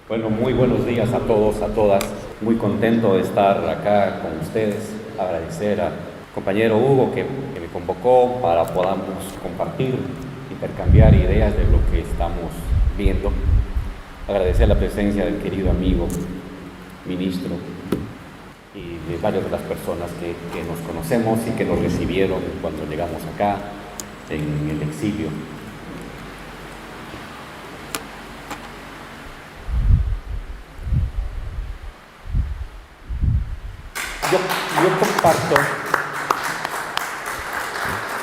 Bueno, muy buenos días a todos, a todas. Muy contento de estar acá con ustedes. Agradecer al compañero Hugo que me convocó para podamos compartir, intercambiar ideas de lo que estamos viendo. Agradecer la presencia del querido amigo ministro y de varias de las personas que nos conocemos y que nos recibieron cuando llegamos acá en el exilio.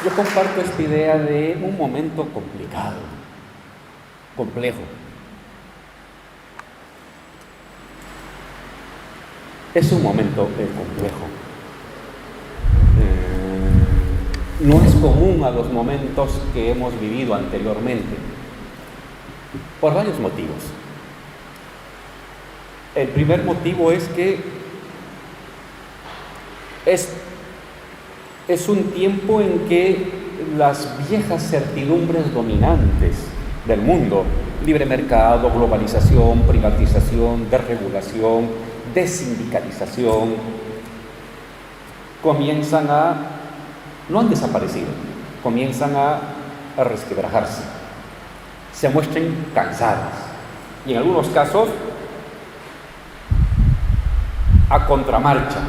Yo comparto esta idea de un momento complicado, complejo. Es un momento complejo. No es común a los momentos que hemos vivido anteriormente, por varios motivos. El primer motivo es que es un tiempo en que las viejas certidumbres dominantes del mundo, libre mercado, globalización, privatización, desregulación, desindicalización, no han desaparecido, comienzan a resquebrajarse, se muestran cansadas y en algunos casos a contramarcha.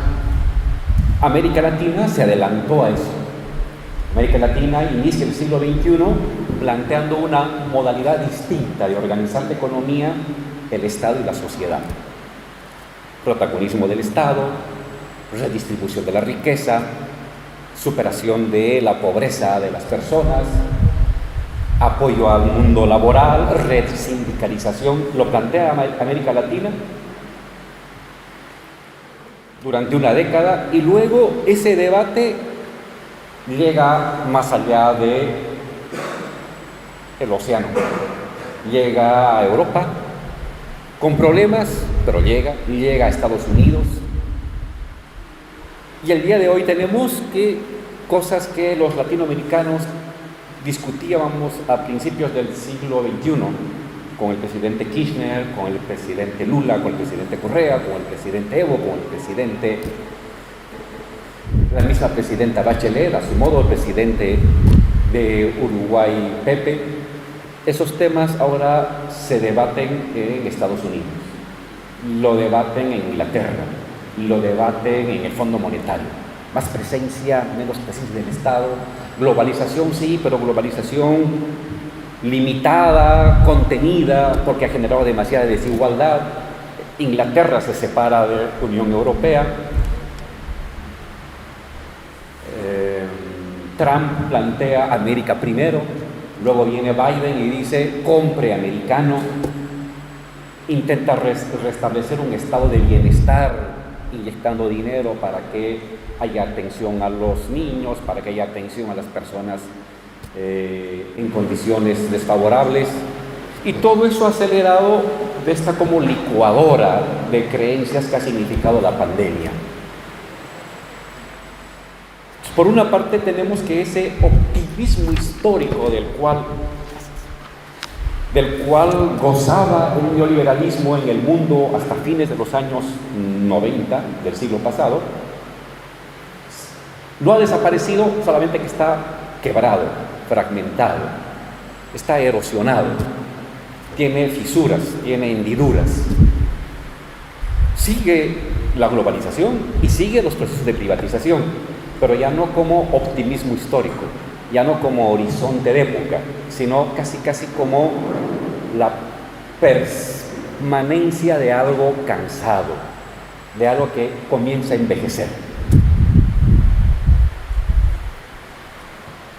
América Latina se adelantó a eso. América Latina inicia el siglo XXI planteando una modalidad distinta de organizar la economía, el Estado y la sociedad. Protagonismo del Estado, redistribución de la riqueza, superación de la pobreza de las personas, apoyo al mundo laboral, resindicalización. Lo plantea América Latina durante una década y luego ese debate llega más allá del océano, llega a Europa con problemas, pero llega a Estados Unidos y el día de hoy tenemos cosas que los latinoamericanos discutíamos a principios del siglo XXI con el presidente Kirchner, con el presidente Lula, con el presidente Correa, con el presidente Evo, con la misma presidenta Bachelet, a su modo, el presidente de Uruguay, Pepe. Esos temas ahora se debaten en Estados Unidos, lo debaten en Inglaterra, lo debaten en el Fondo Monetario. Más presencia, menos presencia del Estado, globalización sí, pero globalización limitada, contenida, porque ha generado demasiada desigualdad. Inglaterra se separa de la Unión Europea. Trump plantea América primero, luego viene Biden y dice compre americano, intenta restablecer un estado de bienestar inyectando dinero para que haya atención a los niños, para que haya atención a las personas en condiciones desfavorables, y todo eso acelerado de esta como licuadora de creencias que ha significado la pandemia. Por una parte tenemos que ese optimismo histórico del cual gozaba un neoliberalismo en el mundo hasta fines de los años 90 del siglo pasado, no ha desaparecido, solamente que está quebrado, fragmentado, está erosionado, tiene fisuras, tiene hendiduras. Sigue la globalización y sigue los procesos de privatización, pero ya no como optimismo histórico, ya no como horizonte de época, sino casi como la permanencia de algo cansado, de algo que comienza a envejecer.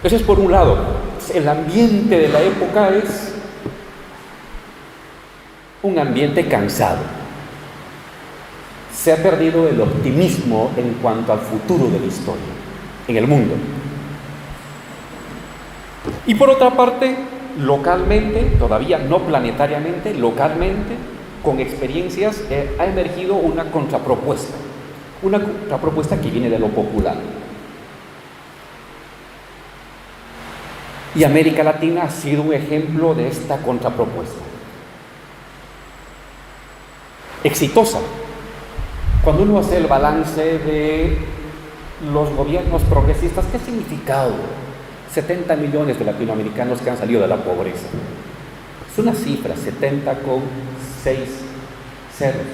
Eso es por un lado. El ambiente de la época es un ambiente cansado. Se ha perdido el optimismo en cuanto al futuro de la historia en el mundo. Y por otra parte, localmente, todavía no planetariamente, localmente, con experiencias, ha emergido una contrapropuesta que viene de lo popular. Y América Latina ha sido un ejemplo de esta contrapropuesta. exitosa. Cuando uno hace el balance de los gobiernos progresistas, ¿qué ha significado? 70 millones de latinoamericanos que han salido de la pobreza. Es una cifra, 70 con 6 ceros.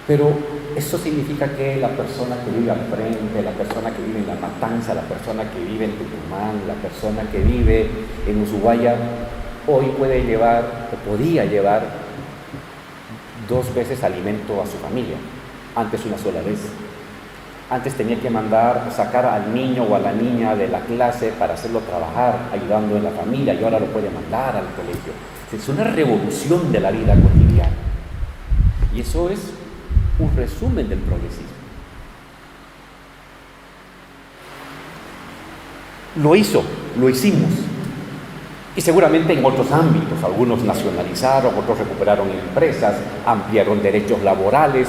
Pero eso significa que la persona que vive al frente, la persona que vive en La Matanza, la persona que vive en Tucumán, la persona que vive en Ushuaia, hoy puede llevar, o podía llevar, 2 veces alimento a su familia, antes una sola vez. Antes tenía que sacar al niño o a la niña de la clase para hacerlo trabajar, ayudando en la familia, y ahora lo puede mandar al colegio. Es una revolución de la vida cotidiana. Y eso es un resumen del progresismo. Lo hicimos. Y seguramente en otros ámbitos, algunos nacionalizaron, otros recuperaron empresas, ampliaron derechos laborales,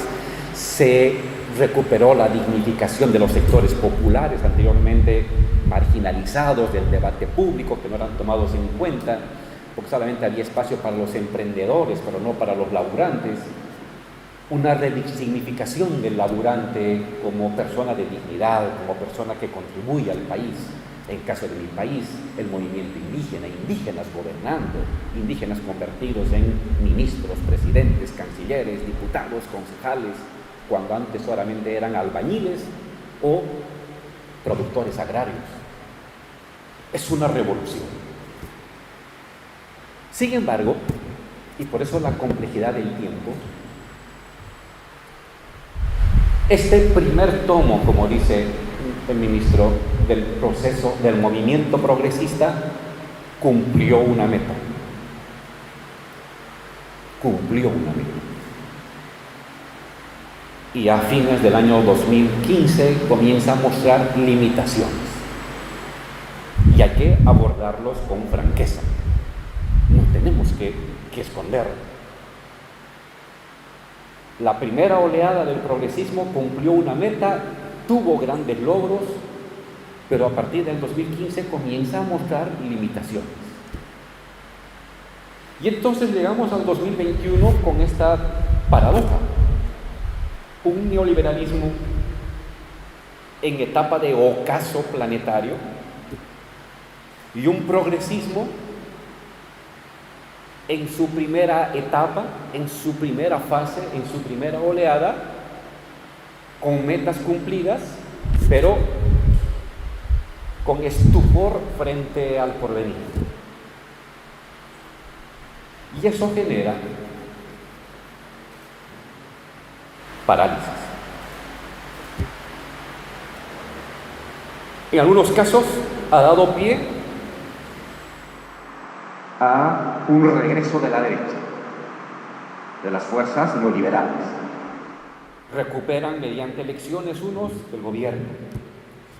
se recuperó la dignificación de los sectores populares anteriormente marginalizados del debate público, que no eran tomados en cuenta, porque solamente había espacio para los emprendedores, pero no para los laburantes. Una resignificación del laburante como persona de dignidad, como persona que contribuye al país. En caso de mi país, el movimiento indígena, indígenas gobernando, indígenas convertidos en ministros, presidentes, cancilleres, diputados, concejales, cuando antes solamente eran albañiles o productores agrarios. Es una revolución. Sin embargo, y por eso la complejidad del tiempo, este primer tomo, como dice el ministro, del proceso del movimiento progresista, cumplió una meta. Y a fines del año 2015 comienza a mostrar limitaciones. Y hay que abordarlos con franqueza. No tenemos que esconderlo. La primera oleada del progresismo cumplió una meta, tuvo grandes logros, pero a partir del 2015 comienza a mostrar limitaciones. Y entonces llegamos al 2021 con esta paradoja. Un neoliberalismo en etapa de ocaso planetario y un progresismo en su primera etapa, en su primera fase, en su primera oleada, con metas cumplidas, pero con estupor frente al porvenir. Y eso genera parálisis. En algunos casos ha dado pie a un regreso de la derecha, de las fuerzas neoliberales. Recuperan mediante elecciones unos el gobierno,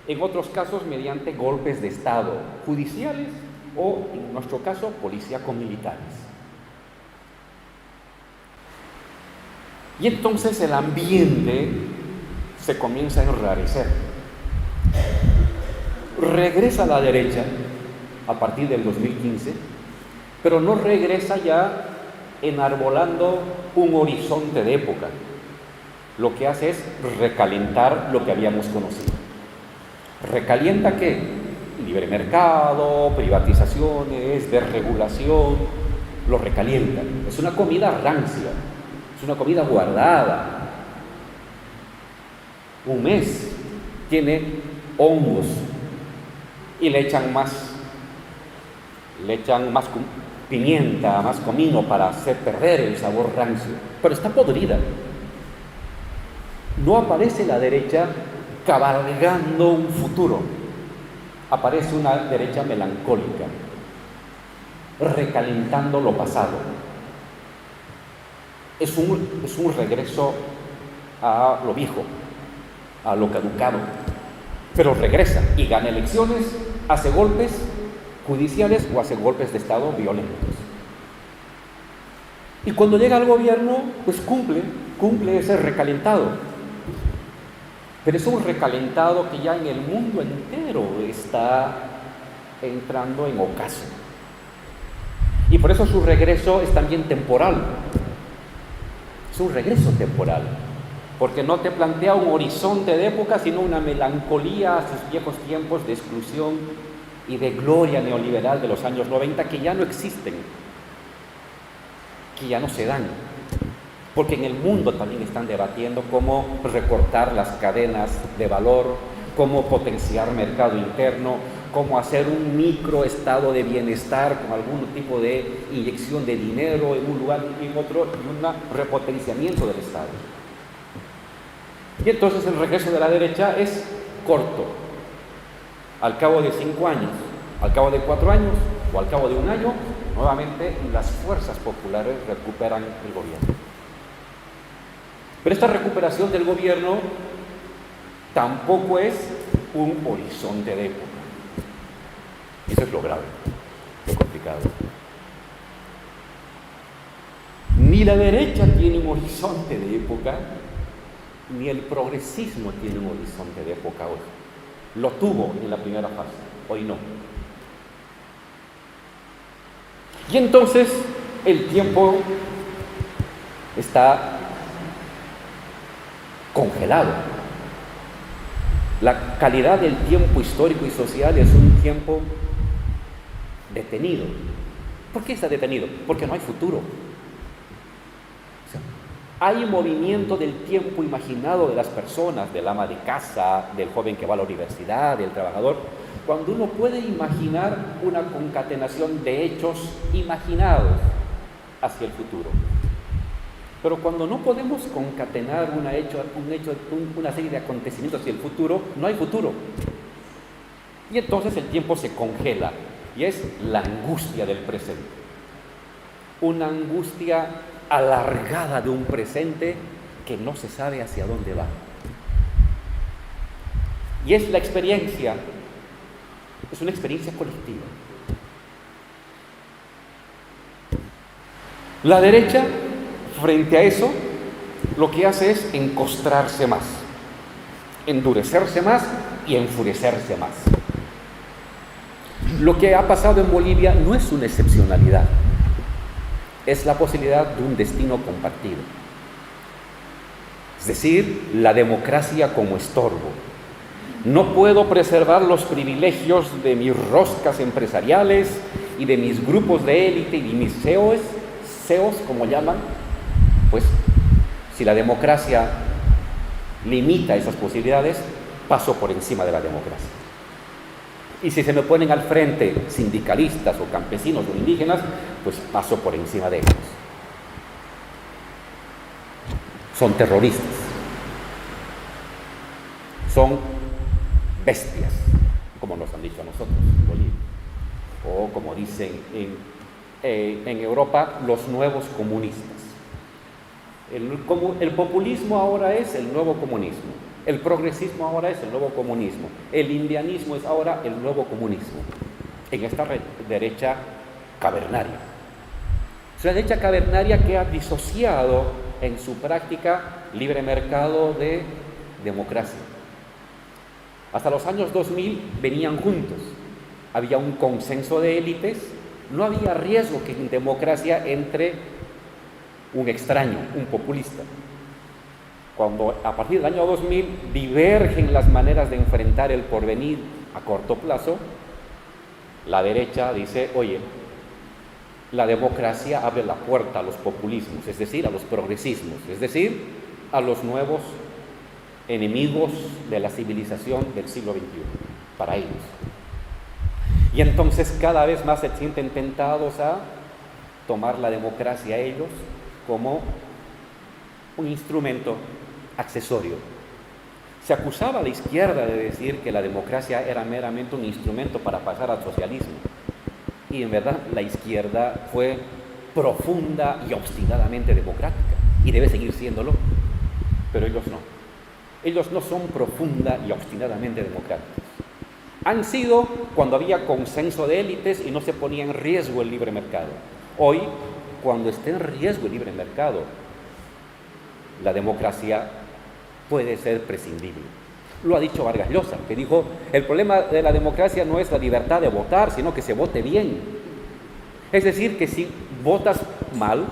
en otros casos mediante golpes de Estado, judiciales o, en nuestro caso, policíaco-militares. Y entonces el ambiente se comienza a enrarecer. Regresa a la derecha a partir del 2015, pero no regresa ya enarbolando un horizonte de época. Lo que hace es recalentar lo que habíamos conocido. ¿Recalienta qué? Libre mercado, privatizaciones, desregulación, lo recalienta. Es una comida rancia, es una comida guardada. Un mes tiene hongos y le echan más pimienta, más comino para hacer perder el sabor rancio, pero está podrida. No aparece la derecha cabalgando un futuro, aparece una derecha melancólica, recalentando lo pasado. Es un regreso a lo viejo, a lo caducado, pero regresa y gana elecciones, hace golpes judiciales o hace golpes de Estado violentos. Y cuando llega al gobierno, pues cumple ese recalentado. Pero es un recalentado que ya en el mundo entero está entrando en ocaso. Y por eso su regreso es también temporal. Es un regreso temporal, porque no te plantea un horizonte de época, sino una melancolía a sus viejos tiempos de exclusión y de gloria neoliberal de los años 90 que ya no existen, que ya no se dan, porque en el mundo también están debatiendo cómo recortar las cadenas de valor, cómo potenciar mercado interno, cómo hacer un microestado de bienestar con algún tipo de inyección de dinero en un lugar y en otro, y un repotenciamiento del Estado. Y entonces el regreso de la derecha es corto. Al cabo de 5 años, al cabo de 4 años o al cabo de 1 año, nuevamente las fuerzas populares recuperan el gobierno. Pero esta recuperación del gobierno tampoco es un horizonte de época. Eso es lo grave, lo complicado. Ni la derecha tiene un horizonte de época, ni el progresismo tiene un horizonte de época hoy. Lo tuvo en la primera fase, hoy no. Y entonces el tiempo está congelado. La calidad del tiempo histórico y social es un tiempo detenido. ¿Por qué está detenido? Porque no hay futuro. O sea, hay movimiento del tiempo imaginado de las personas, del ama de casa, del joven que va a la universidad, del trabajador, cuando uno puede imaginar una concatenación de hechos imaginados hacia el futuro. Pero cuando no podemos concatenar una serie de acontecimientos hacia el futuro, no hay futuro. Y entonces el tiempo se congela, y es la angustia del presente. Una angustia alargada de un presente que no se sabe hacia dónde va. Y es la experiencia, es una experiencia colectiva. La derecha, frente a eso, lo que hace es encostrarse más, endurecerse más y enfurecerse más. Lo que ha pasado en Bolivia no es una excepcionalidad, es la posibilidad de un destino compartido. Es decir, la democracia como estorbo. No puedo preservar los privilegios de mis roscas empresariales y de mis grupos de élite y de mis CEOs, como llaman. Pues si la democracia limita esas posibilidades, paso por encima de la democracia. Y si se me ponen al frente sindicalistas o campesinos o indígenas, pues paso por encima de ellos. Son terroristas, son bestias, como nos han dicho a nosotros en Bolivia, o como dicen en Europa, los nuevos comunistas. El populismo ahora es el nuevo comunismo, el progresismo ahora es el nuevo comunismo, el indianismo es ahora el nuevo comunismo, en esta derecha cavernaria. Es una derecha cavernaria que ha disociado en su práctica libre mercado de democracia. Hasta los años 2000 venían juntos, había un consenso de élites, no había riesgo que en democracia entre un extraño, un populista. Cuando a partir del año 2000 divergen las maneras de enfrentar el porvenir a corto plazo, la derecha dice, oye, la democracia abre la puerta a los populismos, es decir, a los progresismos, es decir, a los nuevos enemigos de la civilización del siglo XXI, para ellos. Y entonces cada vez más se sienten tentados a tomar la democracia ellos como un instrumento accesorio. Se acusaba a la izquierda de decir que la democracia era meramente un instrumento para pasar al socialismo. Y en verdad la izquierda fue profunda y obstinadamente democrática y debe seguir siéndolo, pero ellos no. Ellos no son profunda y obstinadamente democráticos. Han sido cuando había consenso de élites y no se ponía en riesgo el libre mercado. Hoy, cuando esté en riesgo el libre mercado, la democracia puede ser prescindible. Lo ha dicho Vargas Llosa, que dijo, el problema de la democracia no es la libertad de votar, sino que se vote bien. Es decir, que si votas mal,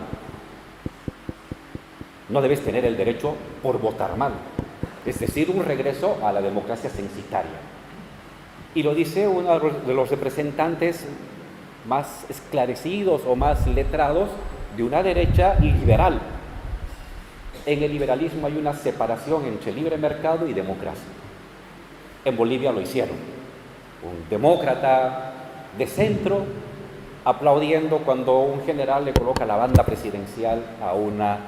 No debes tener el derecho por votar mal, es decir, un regreso a la democracia censitaria. Y lo dice uno de los representantes más esclarecidos o más letrados de una derecha liberal. En el liberalismo hay una separación entre libre mercado y democracia. En Bolivia lo hicieron. Un demócrata de centro aplaudiendo cuando un general le coloca la banda presidencial a una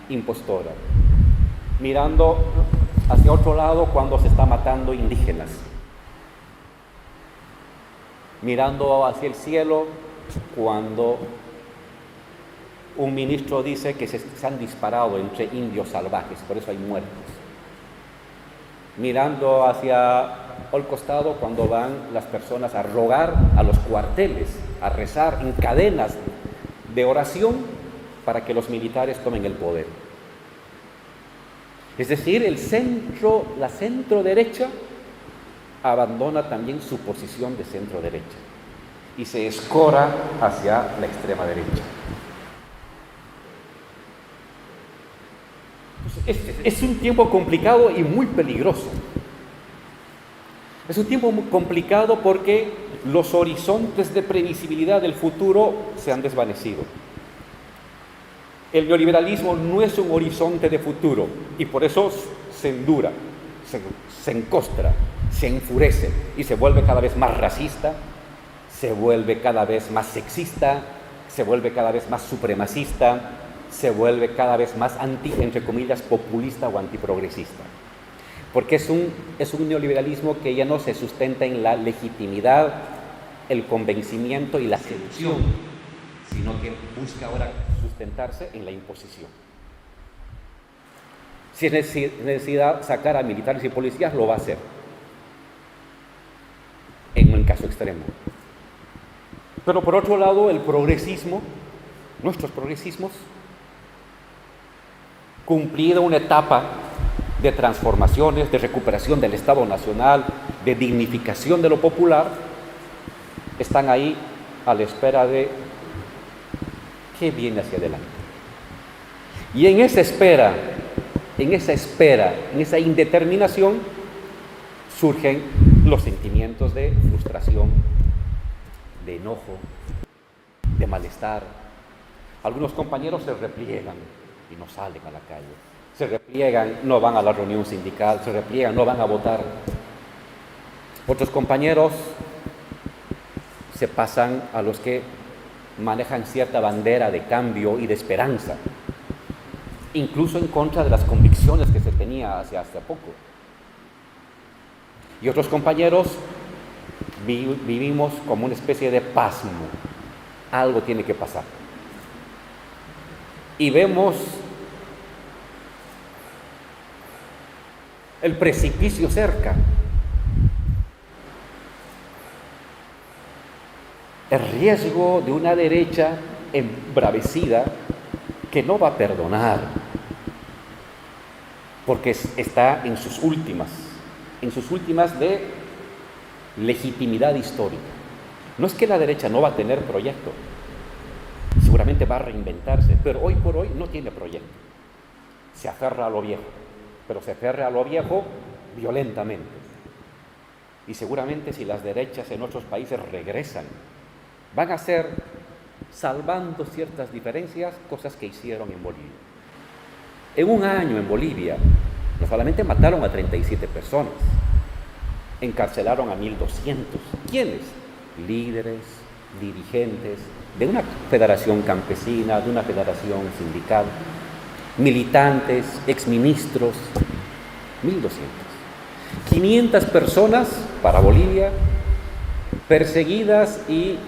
impostora, mirando hacia otro lado cuando se está matando indígenas, mirando hacia el cielo cuando un ministro dice que se han disparado entre indios salvajes, por eso hay muertos, mirando hacia al costado cuando van las personas a rogar a los cuarteles, a rezar en cadenas de oración para que los militares tomen el poder. Es decir, la centro derecha abandona también su posición de centro derecha y se escora hacia la extrema derecha. Es un tiempo complicado y muy peligroso. Es un tiempo muy complicado porque los horizontes de previsibilidad del futuro se han desvanecido. El neoliberalismo no es un horizonte de futuro y por eso se endura, se encostra, se enfurece y se vuelve cada vez más racista, se vuelve cada vez más sexista, se vuelve cada vez más supremacista, se vuelve cada vez más entre comillas, populista o antiprogresista. Porque es un neoliberalismo que ya no se sustenta en la legitimidad, el convencimiento y la seducción, sino que busca ahora sustentarse en la imposición. Si es necesidad sacar a militares y policías, lo va a hacer, en un caso extremo. Pero por otro lado, el progresismo, nuestros progresismos, cumplido una etapa de transformaciones, de recuperación del Estado Nacional, de dignificación de lo popular, están ahí a la espera de qué viene hacia adelante. Y en esa espera, en esa indeterminación, surgen los sentimientos de frustración, de enojo, de malestar. Algunos compañeros se repliegan y no salen a la calle. Se repliegan, no van a la reunión sindical, se repliegan, no van a votar. Otros compañeros se pasan a los que manejan cierta bandera de cambio y de esperanza, incluso en contra de las convicciones que se tenía hace poco. Y otros compañeros vivimos como una especie de pasmo. Algo tiene que pasar. Y vemos el precipicio cerca, el riesgo de una derecha embravecida que no va a perdonar, porque está en sus últimas de legitimidad histórica. No es que la derecha no va a tener proyecto, seguramente va a reinventarse, pero hoy por hoy no tiene proyecto. Se aferra a lo viejo, pero se aferra a lo viejo violentamente. Y seguramente si las derechas en otros países regresan, van a hacer, salvando ciertas diferencias, cosas que hicieron en Bolivia. En un año en Bolivia, no solamente mataron a 37 personas, encarcelaron a 1.200. ¿Quiénes? Líderes, dirigentes de una federación campesina, de una federación sindical, militantes, exministros, 1.200. 500 personas para Bolivia, perseguidas y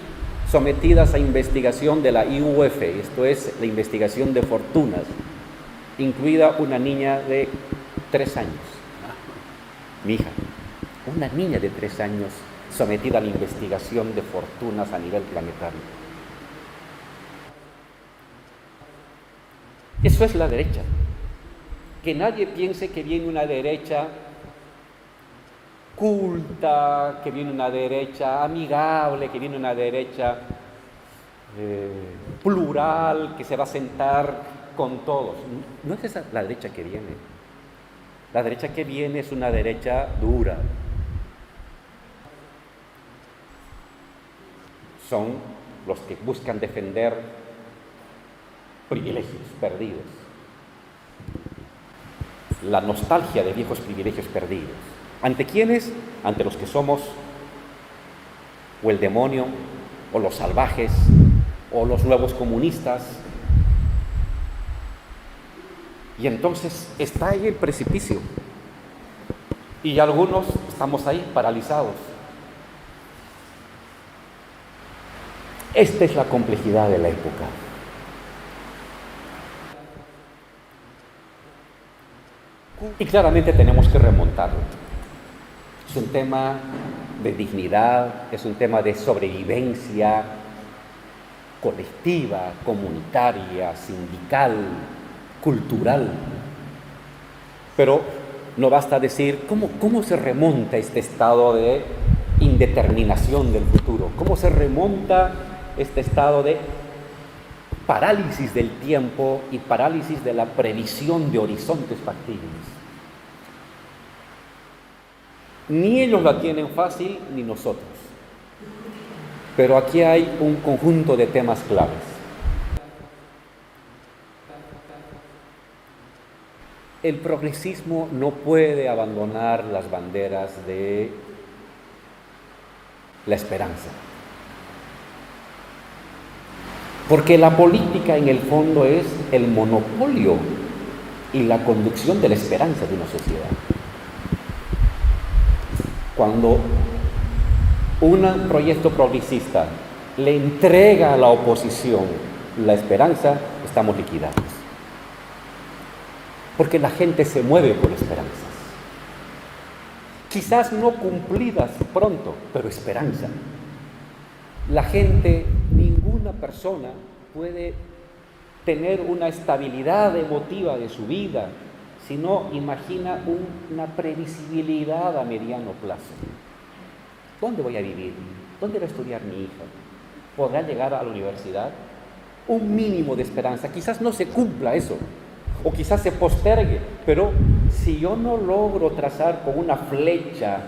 sometidas a investigación de la IUF, esto es la investigación de fortunas, incluida una niña de 3 años, mi hija, una niña de 3 años sometida a la investigación de fortunas a nivel planetario. Eso es la derecha. Que nadie piense que viene una derecha culta, que viene una derecha amigable, que viene una derecha plural, que se va a sentar con todos. No es esa la derecha que viene. La derecha que viene es una derecha dura. Son los que buscan defender privilegios perdidos. La nostalgia de viejos privilegios perdidos. ¿Ante quiénes? Ante los que somos o el demonio, o los salvajes, o los nuevos comunistas. Y entonces está ahí el precipicio. Y algunos estamos ahí paralizados. Esta es la complejidad de la época. Y claramente tenemos que remontarlo. Es un tema de dignidad, es un tema de sobrevivencia colectiva, comunitaria, sindical, cultural. Pero no basta decir cómo se remonta este estado de indeterminación del futuro, cómo se remonta este estado de parálisis del tiempo y parálisis de la previsión de horizontes factibles. Ni ellos la tienen fácil, ni nosotros. Pero aquí hay un conjunto de temas claves. El progresismo no puede abandonar las banderas de la esperanza. Porque la política en el fondo es el monopolio y la conducción de la esperanza de una sociedad. Cuando un proyecto progresista le entrega a la oposición la esperanza, estamos liquidados. Porque la gente se mueve por esperanzas. Quizás no cumplidas pronto, pero esperanza. La gente, ninguna persona puede tener una estabilidad emotiva de su vida si no imagina una previsibilidad a mediano plazo. ¿Dónde voy a vivir? ¿Dónde va a estudiar mi hija? ¿Podrá llegar a la universidad? Un mínimo de esperanza. Quizás no se cumpla eso, o quizás se postergue, pero si yo no logro trazar con una flecha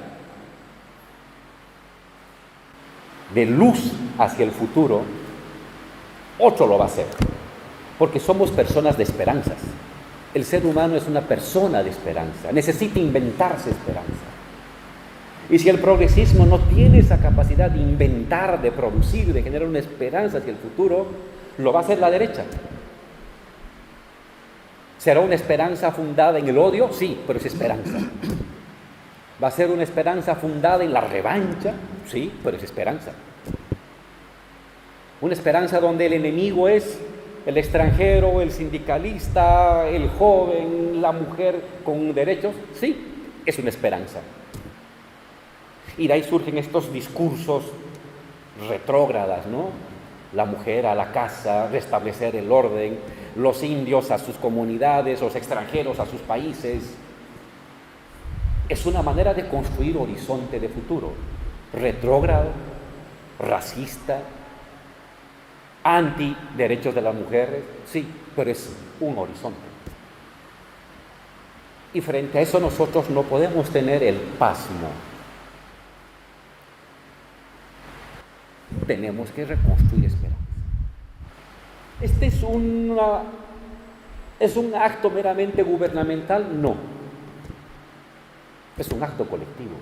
de luz hacia el futuro, otro lo va a hacer, porque somos personas de esperanzas. El ser humano es una persona de esperanza, necesita inventarse esperanza. Y si el progresismo no tiene esa capacidad de inventar, de producir, de generar una esperanza hacia el futuro, lo va a hacer la derecha. ¿Será una esperanza fundada en el odio? Sí, pero es esperanza. ¿Va a ser una esperanza fundada en la revancha? Sí, pero es esperanza. Una esperanza donde el enemigo es el extranjero, el sindicalista, el joven, la mujer con derechos. Sí, es una esperanza. Y de ahí surgen estos discursos retrógradas, ¿no? La mujer a la casa, restablecer el orden, los indios a sus comunidades, los extranjeros a sus países. Es una manera de construir horizonte de futuro. Retrógrado, racista, anti-derechos de las mujeres, sí, pero es un horizonte. Y frente a eso nosotros no podemos tener el pasmo. Tenemos que reconstruir esperanza. ¿Este es un acto meramente gubernamental? No. Es un acto colectivo.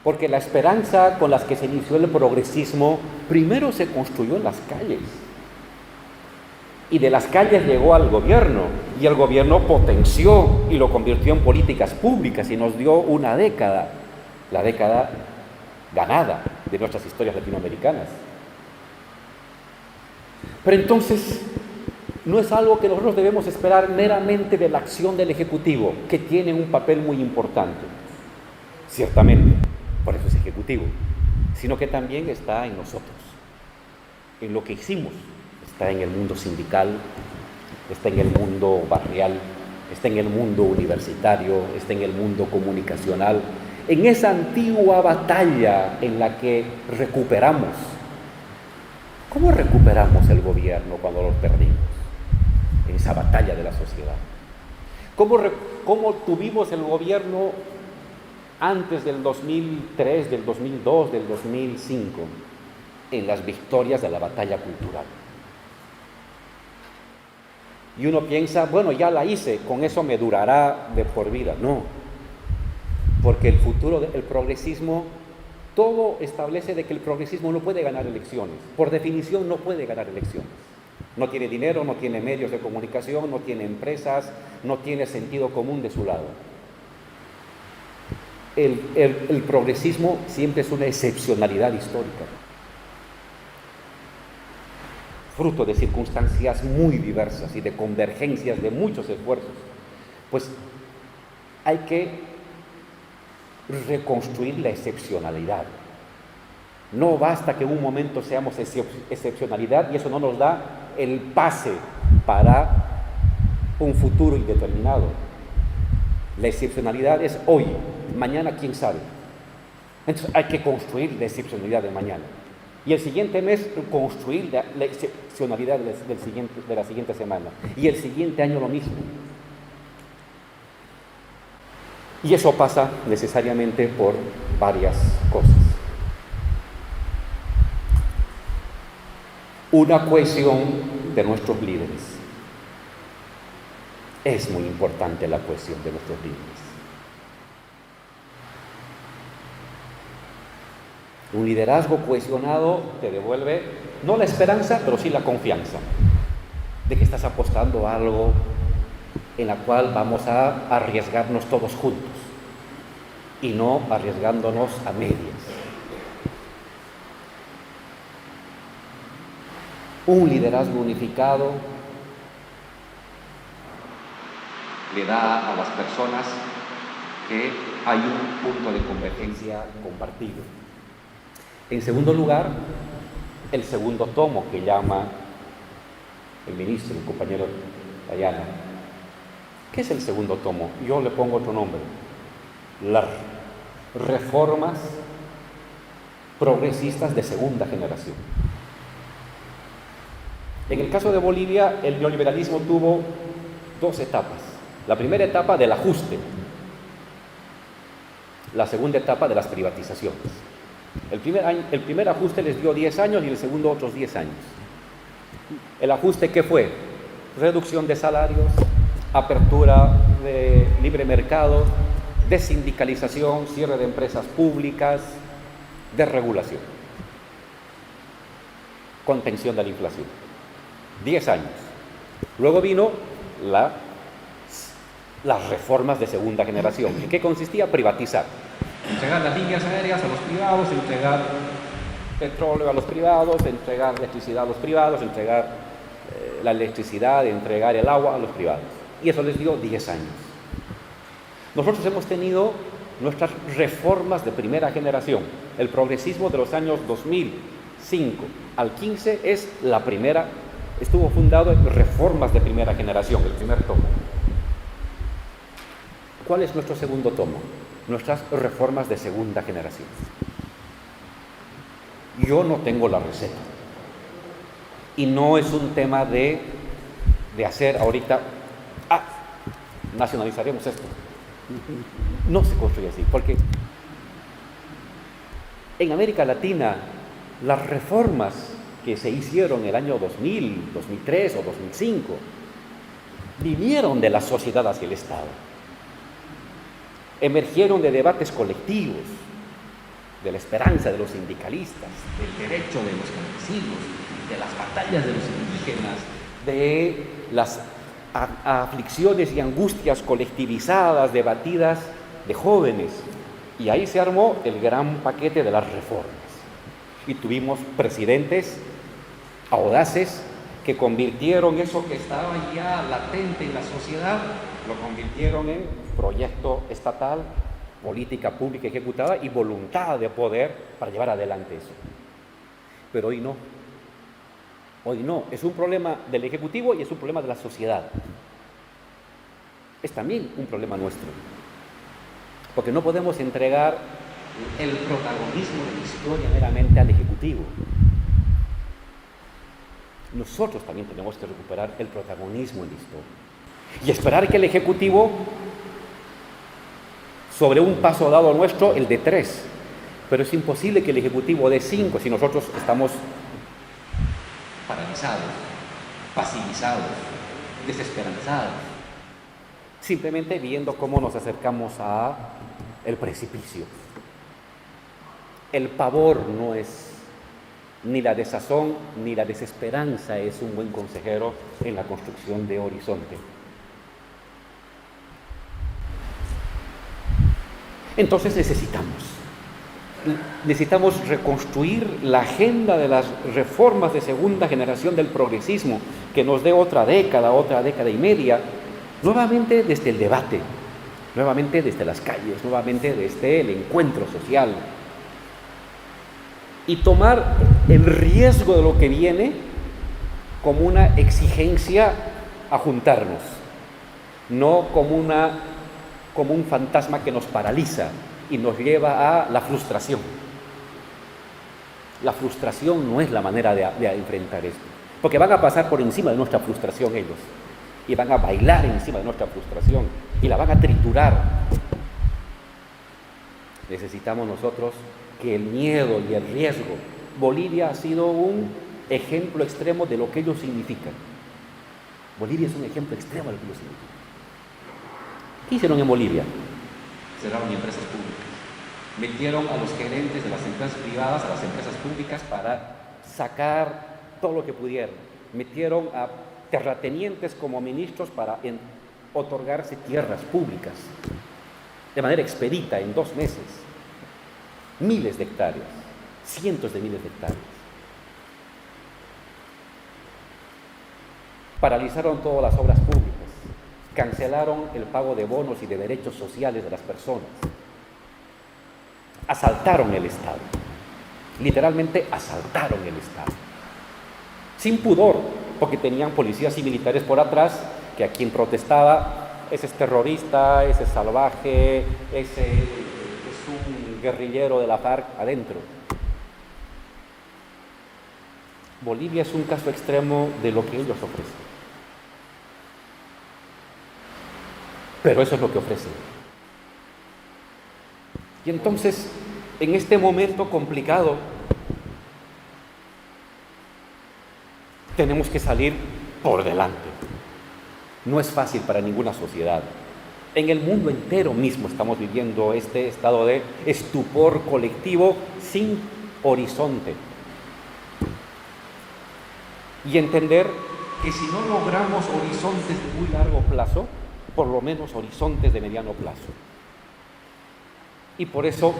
Porque la esperanza con la que se inició el progresismo primero se construyó en las calles. Y de las calles llegó al gobierno. Y el gobierno potenció y lo convirtió en políticas públicas y nos dio una década. La década ganada de nuestras historias latinoamericanas. Pero entonces, no es algo que nosotros debemos esperar meramente de la acción del Ejecutivo, que tiene un papel muy importante, ciertamente, por eso es Ejecutivo, sino que también está en nosotros, en lo que hicimos, está en el mundo sindical, está en el mundo barrial, está en el mundo universitario, está en el mundo comunicacional, en esa antigua batalla en la que recuperamos. ¿Cómo recuperamos el gobierno cuando lo perdimos? esa batalla de la sociedad. ¿Cómo tuvimos el gobierno antes del 2003, del 2002, del 2005? En las victorias de la batalla cultural. Y uno piensa, bueno, ya la hice, con eso me durará de por vida. No, porque el futuro del progresismo, todo establece de que el progresismo no puede ganar elecciones. Por definición no puede ganar elecciones. No tiene dinero, no tiene medios de comunicación, no tiene empresas, no tiene sentido común de su lado. El progresismo siempre es una excepcionalidad histórica, fruto de circunstancias muy diversas y de convergencias de muchos esfuerzos. Pues hay que reconstruir la excepcionalidad. No basta que en un momento seamos excepcionalidad y eso no nos da el pase para un futuro indeterminado. La excepcionalidad es hoy, mañana quién sabe. Entonces hay que construir la excepcionalidad de mañana. Y el siguiente mes construir la excepcionalidad de la siguiente semana. Y el siguiente año lo mismo. Y eso pasa necesariamente por varias cosas. Una cohesión de nuestros líderes. Es muy importante la cohesión de nuestros líderes. Un liderazgo cohesionado te devuelve, no la esperanza, pero sí la confianza de que estás apostando a algo en la cual vamos a arriesgarnos todos juntos y no arriesgándonos a medias. Un liderazgo unificado le da a las personas que hay un punto de convergencia compartido. En segundo lugar, el segundo tomo que llama el ministro, el compañero Dayana. ¿Qué es el segundo tomo? Yo le pongo otro nombre. Las reformas progresistas de segunda generación. En el caso de Bolivia, el neoliberalismo tuvo dos etapas. La primera etapa del ajuste, la segunda etapa de las privatizaciones. El primer ajuste les dio 10 años y el segundo otros 10 años. ¿El ajuste qué fue? Reducción de salarios, apertura de libre mercado, desindicalización, cierre de empresas públicas, desregulación, contención de la inflación. 10 años. Luego vino las reformas de segunda generación. ¿En qué consistía? Privatizar. Entregar las líneas aéreas a los privados, entregar petróleo a los privados, entregar electricidad a los privados, entregar la electricidad, entregar el agua a los privados. Y eso les dio 10 años. Nosotros hemos tenido nuestras reformas de primera generación. El progresismo de los años 2005 al 15 es la primera, estuvo fundado en reformas de primera generación, el primer tomo. ¿Cuál es nuestro segundo tomo? Nuestras reformas de segunda generación. Yo no tengo la receta. Y no es un tema de hacer ahorita, nacionalizaremos esto. No se construye así, porque en América Latina las reformas que se hicieron en el año 2000, 2003 o 2005 vinieron de la sociedad hacia el Estado. Emergieron de debates colectivos, de la esperanza de los sindicalistas, del derecho de los campesinos, de las batallas de los indígenas, de las aflicciones y angustias colectivizadas, debatidas de jóvenes. Y ahí se armó el gran paquete de las reformas. Y tuvimos presidentes audaces que convirtieron eso que estaba ya latente en la sociedad, lo convirtieron en proyecto estatal, política pública ejecutada y voluntad de poder para llevar adelante eso. Pero hoy no. Hoy no. Es un problema del Ejecutivo y es un problema de la sociedad. Es también un problema nuestro. Porque no podemos entregar el protagonismo de la historia meramente al Ejecutivo. nosotros también tenemos que recuperar el protagonismo en la historia y esperar que el Ejecutivo, sobre un paso dado nuestro, el de 3, pero es imposible que el Ejecutivo dé 5 si nosotros estamos paralizados, pasivizados, desesperanzados, simplemente viendo cómo nos acercamos a el precipicio. El pavor no es, ni la desazón ni la desesperanza es un buen consejero en la construcción de horizonte. Entonces necesitamos reconstruir la agenda de las reformas de segunda generación del progresismo, que nos dé otra década y media, nuevamente desde el debate, nuevamente desde las calles, nuevamente desde el encuentro social, y tomar el riesgo de lo que viene como una exigencia a juntarnos, no como un fantasma que nos paraliza y nos lleva a la frustración. La frustración no es la manera de enfrentar esto, porque van a pasar por encima de nuestra frustración ellos, y van a bailar encima de nuestra frustración, y la van a triturar. Necesitamos nosotros que el miedo y el riesgo. Bolivia ha sido un ejemplo extremo de lo que ellos significan. Bolivia es un ejemplo extremo de lo que ellos significan. ¿Qué hicieron en Bolivia? Cerraron empresas públicas. Metieron a los gerentes de las empresas privadas a las empresas públicas para sacar todo lo que pudieron. Metieron a terratenientes como ministros para otorgarse tierras públicas de manera expedita, en 2 meses. Miles de hectáreas, cientos de miles de hectáreas. Paralizaron todas las obras públicas, cancelaron el pago de bonos y de derechos sociales de las personas, asaltaron el Estado, literalmente asaltaron el Estado, sin pudor, porque tenían policías y militares por atrás, que a quien protestaba, ese es terrorista, ese es salvaje, ese es un guerrillero de la FARC adentro. Bolivia es un caso extremo de lo que ellos ofrecen. Pero eso es lo que ofrecen. Y entonces, en este momento complicado, tenemos que salir por delante. No es fácil para ninguna sociedad. En el mundo entero mismo estamos viviendo este estado de estupor colectivo sin horizonte. Y entender que si no logramos horizontes de muy largo plazo, por lo menos horizontes de mediano plazo. Y por eso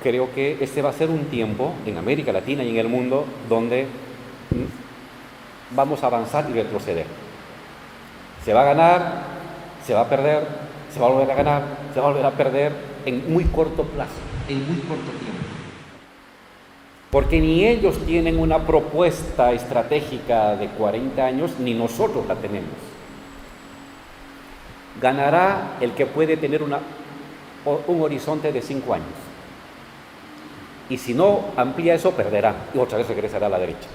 creo que este va a ser un tiempo en América Latina y en el mundo donde vamos a avanzar y retroceder. Se va a ganar, se va a perder, se va a volver a ganar, se va a volver a perder en muy corto plazo, en muy corto tiempo. Porque ni ellos tienen una propuesta estratégica de 40 años, ni nosotros la tenemos. Ganará el que puede tener un horizonte de 5 años. Y si no amplía eso, perderá y otra vez regresará a la derecha.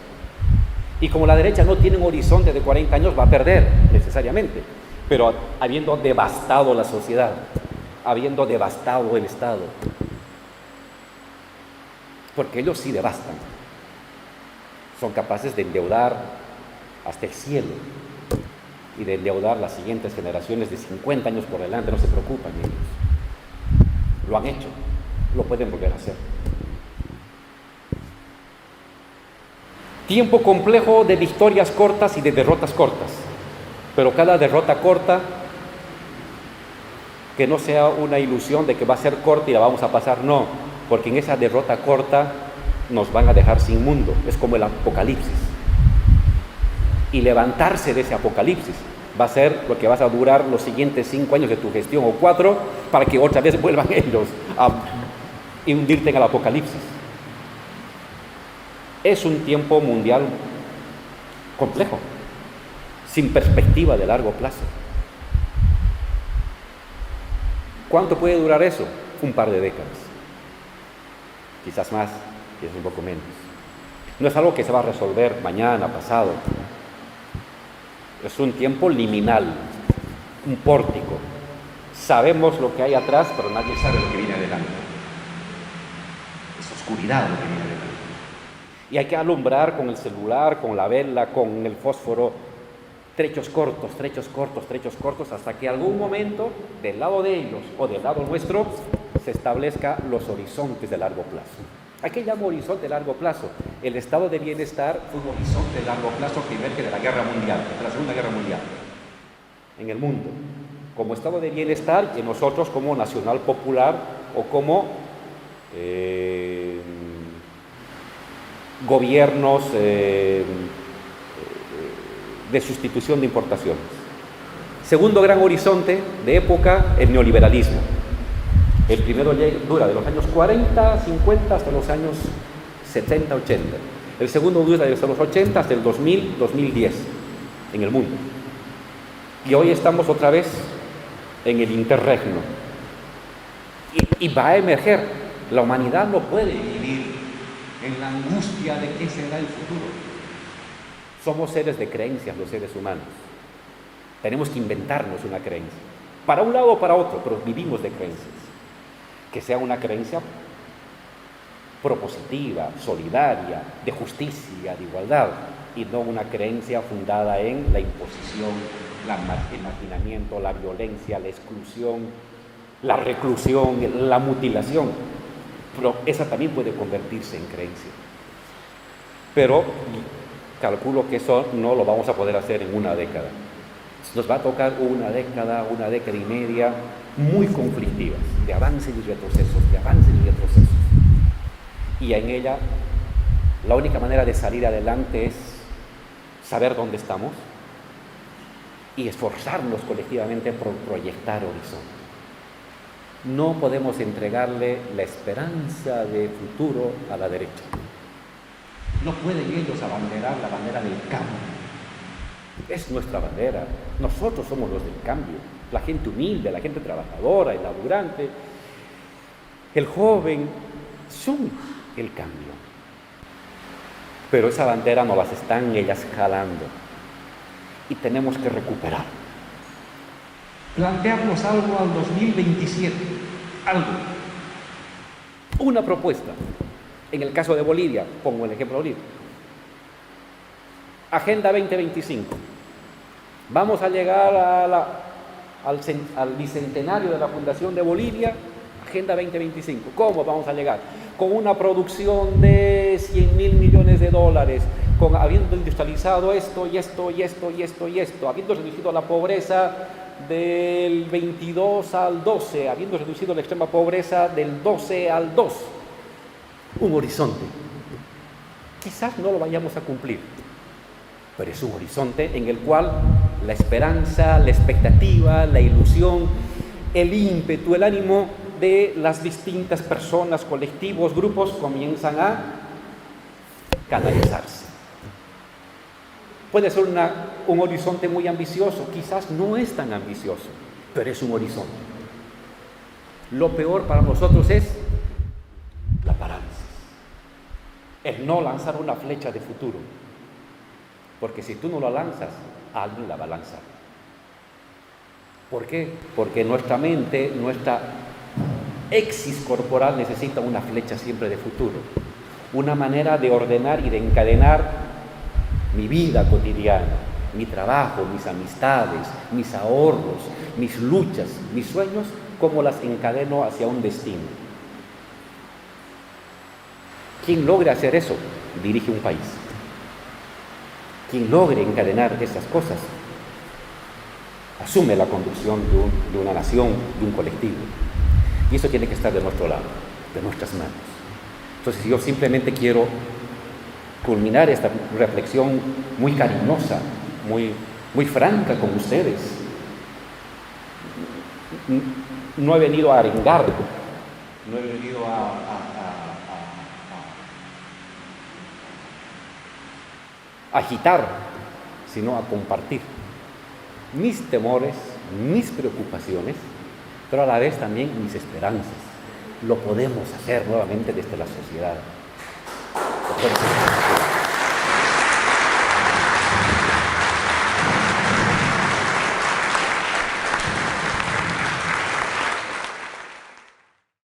Y como la derecha no tiene un horizonte de 40 años, va a perder necesariamente. Pero habiendo devastado la sociedad, habiendo devastado el Estado. Porque ellos sí devastan. Son capaces de endeudar hasta el cielo y de endeudar las siguientes generaciones de 50 años por delante. No se preocupan ellos. Lo han hecho, lo pueden volver a hacer. Tiempo complejo de victorias cortas y de derrotas cortas. Pero cada derrota corta, que no sea una ilusión de que va a ser corta y la vamos a pasar, no. Porque en esa derrota corta nos van a dejar sin mundo. Es como el apocalipsis. Y levantarse de ese apocalipsis va a ser lo que vas a durar los siguientes 5 años de tu gestión o 4 para que otra vez vuelvan ellos a hundirte en el apocalipsis. Es un tiempo mundial complejo, sin perspectiva de largo plazo. ¿Cuánto puede durar eso? Un par de décadas. Quizás más, quizás un poco menos. No es algo que se va a resolver mañana, pasado. Es un tiempo liminal, un pórtico. Sabemos lo que hay atrás, pero nadie sabe lo que viene adelante. Es oscuridad lo que viene adelante. Y hay que alumbrar con el celular, con la vela, con el fósforo, trechos cortos, hasta que algún momento, del lado de ellos o del lado nuestro, se establezca los horizontes de largo plazo. ¿A qué llamo horizonte de largo plazo? El estado de bienestar fue un horizonte de largo plazo que emerge de la Guerra Mundial, de la Segunda Guerra Mundial, en el mundo, como estado de bienestar, y nosotros como nacional popular o como gobiernos de sustitución de importaciones. Segundo gran horizonte de época, el neoliberalismo. El primero dura de los años 40, 50 hasta los años 70, 80. El segundo dura desde los 80 hasta el 2000, 2010 en el mundo. Y hoy estamos otra vez en el interregno. Y va a emerger. La humanidad no puede vivir en la angustia de qué será el futuro. Somos seres de creencias, los seres humanos. Tenemos que inventarnos una creencia. Para un lado o para otro, pero vivimos de creencias. Que sea una creencia propositiva, solidaria, de justicia, de igualdad, y no una creencia fundada en la imposición, el marginamiento, la violencia, la exclusión, la reclusión, la mutilación. Pero esa también puede convertirse en creencia. Pero calculo que eso no lo vamos a poder hacer en una década. Nos va a tocar una década y media muy conflictivas, de avances y retrocesos, Y en ella, la única manera de salir adelante es saber dónde estamos y esforzarnos colectivamente por proyectar horizonte. No podemos entregarle la esperanza de futuro a la derecha. No pueden ellos abanderar la bandera del cambio. Es nuestra bandera. Nosotros somos los del cambio. La gente humilde, la gente trabajadora, el laburante, el joven, son el cambio. Pero esa bandera no las están ellas jalando. Y tenemos que recuperar. Plantearnos algo al 2027. Algo. Una propuesta. En el caso de Bolivia, pongo el ejemplo de Bolivia. Agenda 2025. Vamos a llegar al bicentenario de la fundación de Bolivia, Agenda 2025. ¿Cómo vamos a llegar? Con una producción de 100.000 millones de dólares, habiendo industrializado esto, habiendo reducido la pobreza del 22 al 12, habiendo reducido la extrema pobreza del 12 al 2. Un horizonte. Quizás no lo vayamos a cumplir, pero es un horizonte en el cual la esperanza, la expectativa, la ilusión, el ímpetu, el ánimo de las distintas personas, colectivos, grupos comienzan a canalizarse. Puede ser un horizonte muy ambicioso, quizás no es tan ambicioso, pero es un horizonte. Lo peor para nosotros es la parálisis, el no lanzar una flecha de futuro. Porque si tú no la lanzas, alguien la va a lanzar. ¿Por qué? Porque nuestra mente, nuestra exis corporal necesita una flecha siempre de futuro. Una manera de ordenar y de encadenar mi vida cotidiana, mi trabajo, mis amistades, mis ahorros, mis luchas, mis sueños, cómo las encadeno hacia un destino. Quien logre hacer eso, dirige un país. Quien logre encadenar esas cosas, asume la conducción de una nación, de un colectivo. Y eso tiene que estar de nuestro lado, de nuestras manos. Entonces yo simplemente quiero culminar esta reflexión muy cariñosa, muy franca con ustedes. No he venido a arengar, no he venido a agitar, sino a compartir mis temores, mis preocupaciones, pero a la vez también mis esperanzas. Lo podemos hacer nuevamente desde la sociedad.